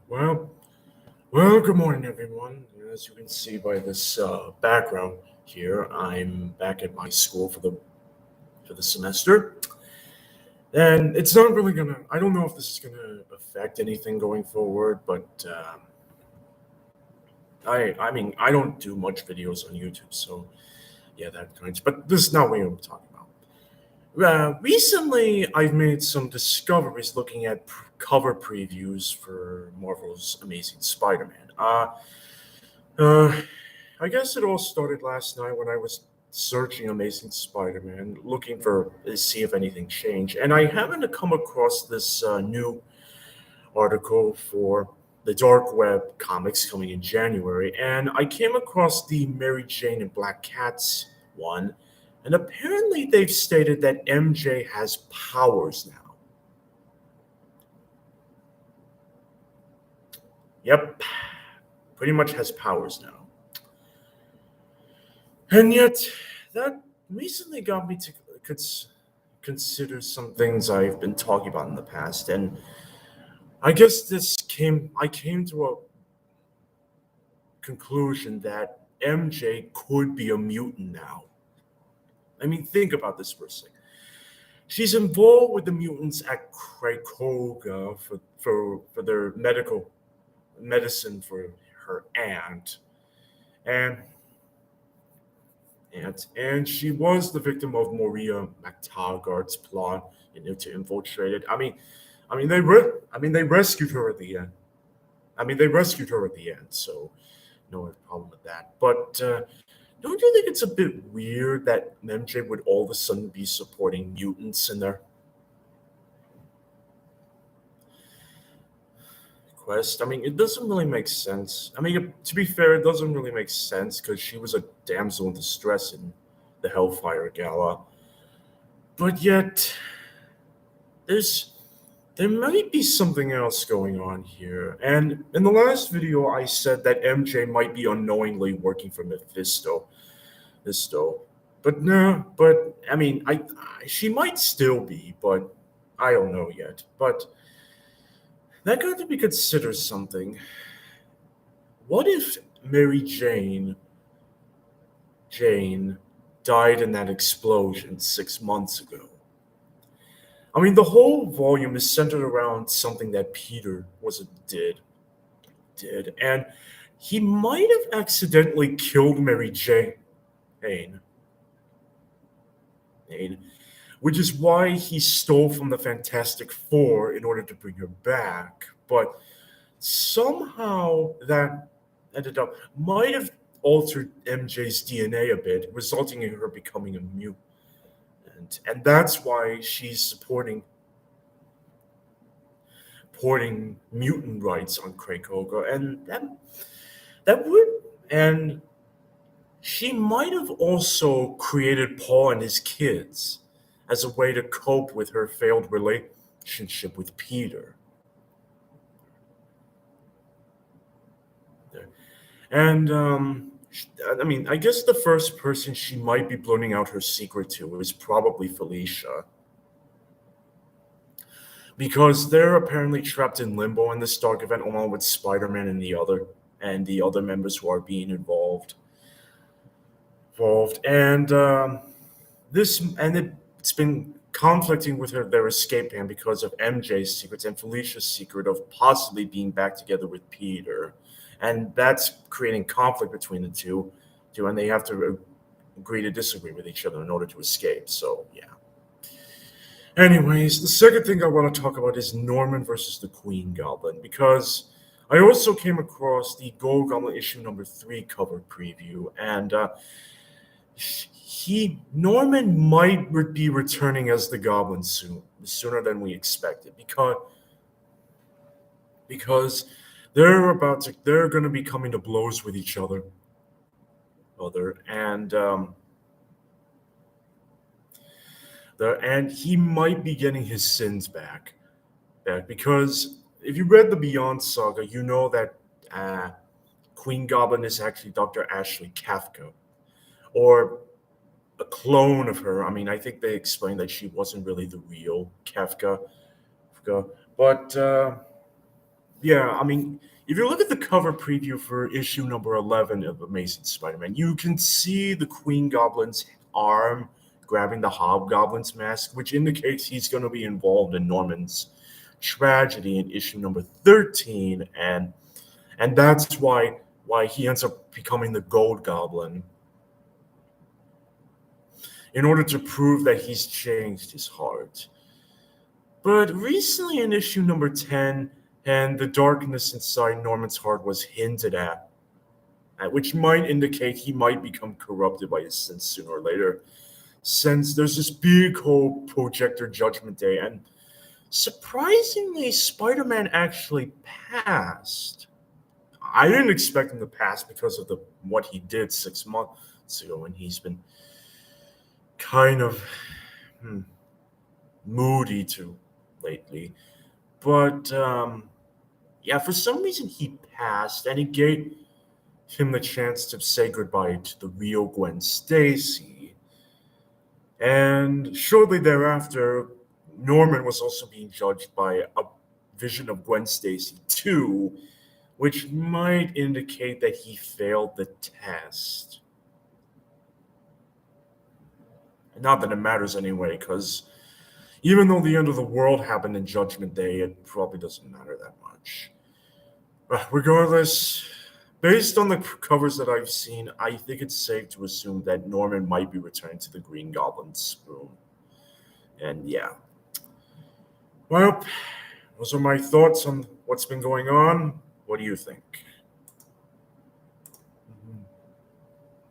Well, well, good morning, everyone. As you can see by this background here, I'm back at my school for the semester, and it's not really gonna. I don't know if this is gonna affect anything going forward, but I mean, I don't do much videos on YouTube, so yeah, that kind. But this is not what I'm talking about. Recently, I've made some discoveries looking at cover previews for Marvel's Amazing Spider-Man. Uh, I guess it all started last night when I was searching Amazing Spider-Man, looking for to see if anything changed, and I happened to come across this new article for the Dark Web comics coming in January, and I came across the Mary Jane and Black Cats one, and apparently they've stated that MJ has powers now. Yep, pretty much has powers now. And yet, that recently got me to consider some things I've been talking about in the past, and I came to a conclusion that MJ could be a mutant now. I mean, think about this for a second. She's involved with the mutants at Krakoga for their medical medicine for her aunt, and and she was the victim of Maria McTaggart's plot, to infiltrate it. They rescued her at the end. They rescued her at the end, so no problem with that. But don't you think it's a bit weird that MJ would all of a sudden be supporting mutants in their quest? I mean, it doesn't really make sense. I mean, to be fair, it doesn't really make sense because she was a damsel in distress in the Hellfire Gala. But yet, there's there might be something else going on here. And in the last video, I said that MJ might be unknowingly working for Mephisto. But no, but she might still be, but I don't know yet. But that got to be considered something. What if Mary Jane died in that explosion 6 months ago? I mean, the whole volume is centered around something that Peter was did, and he might have accidentally killed Mary Jane, which is why he stole from the Fantastic Four in order to bring her back. But somehow that ended up might have altered MJ's DNA a bit, resulting in her becoming a mutant, and that's why she's supporting mutant rights on Krakoga, and that would and she might have also created Paul and his kids as a way to cope with her failed relationship with Peter. And I guess the first person she might be blurting out her secret to is probably Felicia, because they're apparently trapped in limbo in this dark event, along with Spider-Man and the other members who are being involved, and it's been conflicting with their escape plan because of MJ's secrets and Felicia's secret of possibly being back together with Peter, and that's creating conflict between the two, and they have to agree to disagree with each other in order to escape. So yeah. Anyways, the second thing I want to talk about is Norman versus the Queen Goblin, because I also came across the Gold Goblin issue number 3 cover preview, and Norman might be returning as the Goblin sooner than we expected, because they're going to be coming to blows with each other, and he might be getting his sins back, because if you read the Beyond saga, you know that Queen Goblin is actually Dr. Ashley Kafka, or a clone of her. I mean, I think they explained that she wasn't really the real Kafka, but Yeah, I mean, if you look at the cover preview for issue number 11 of Amazing Spider-Man, you can see the Queen Goblin's arm grabbing the Hobgoblin's mask, which indicates he's going to be involved in Norman's tragedy in issue number 13, and that's why he ends up becoming the Gold Goblin in order to prove that he's changed his heart. But recently in issue number 10, and the darkness inside Norman's heart was hinted at which might indicate he might become corrupted by his sins sooner or later, since there's this big whole Projector Judgment Day, and surprisingly, Spider-Man actually passed. I didn't expect him to pass because of the what he did 6 months ago, and he's been kind of hmm, moody too lately. But yeah, for some reason he passed, and it gave him the chance to say goodbye to the real Gwen Stacy. And shortly thereafter, Norman was also being judged by a vision of Gwen Stacy 2, which might indicate that he failed the test. Not that it matters anyway, because even though the end of the world happened in Judgment Day, it probably doesn't matter that much. Regardless, based on the covers that I've seen, I think it's safe to assume that Norman might be returning to the Green Goblin's room. And yeah. Well, those are my thoughts on what's been going on. What do you think?